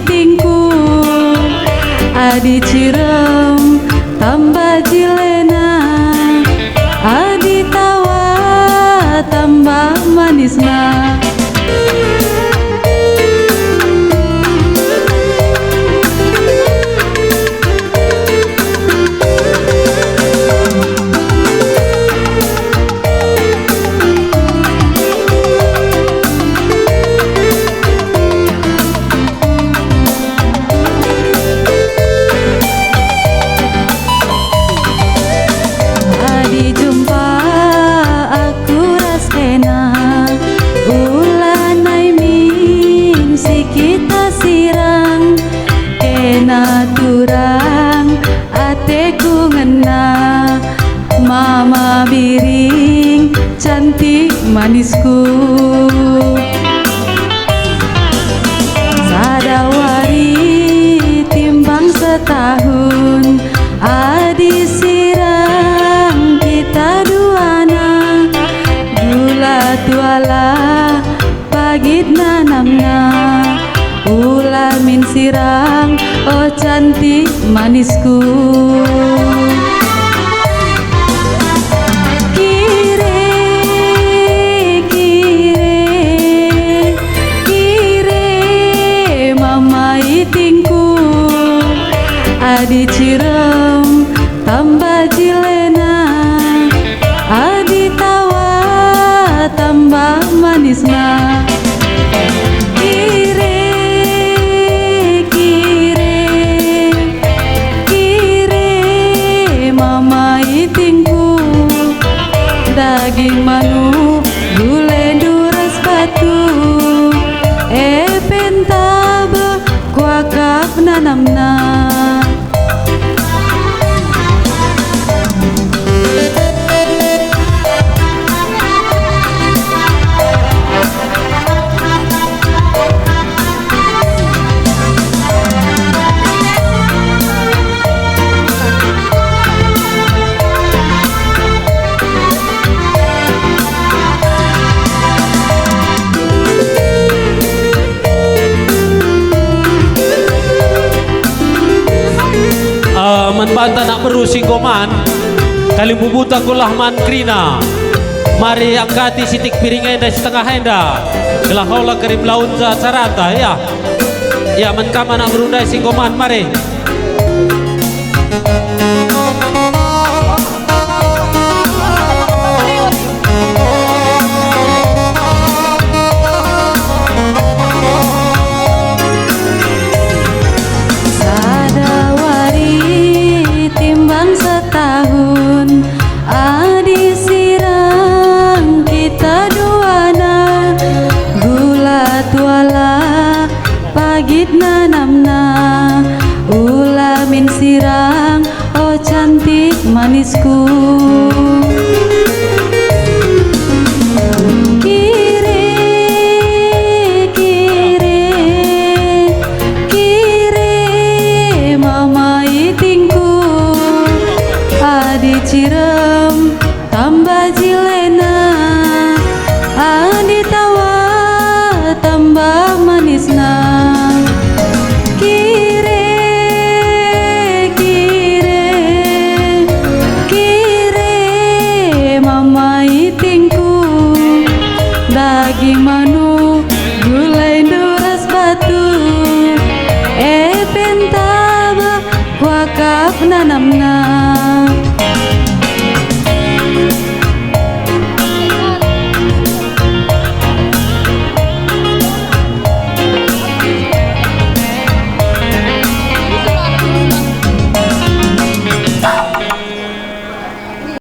itingku adi cirem tambah jilena, adi tawa tambah manisna. Turang ateku ngena, mama biring cantik manisku, sadawari timbang setahun adi sirang kita duana, gula tuala pagid nanamna, ulamin sirang oh cantik manisku. Kire, kire, kire mama itingku adi cirem tambah jilena, adi tawa tambah manisna. Daging manu gulai duras batu, pentabah kuakap nanamna. Banta nak berusing goman kali bubuta kulah man krina, mari angkati sitik piring enda setengah enda gelah hola kerib laun za sarata ya menkama nak berundai singgoman mari. Setahun adi sirang kita duana, gula tuala pagid nanamna, ulamin sirang oh cantik manisku. Cirem tambah jilena, adi tawa tambah manisna. Kire, kire, kire mama itingku daging manu gulai duras batu, pentabah kuakap nanamna.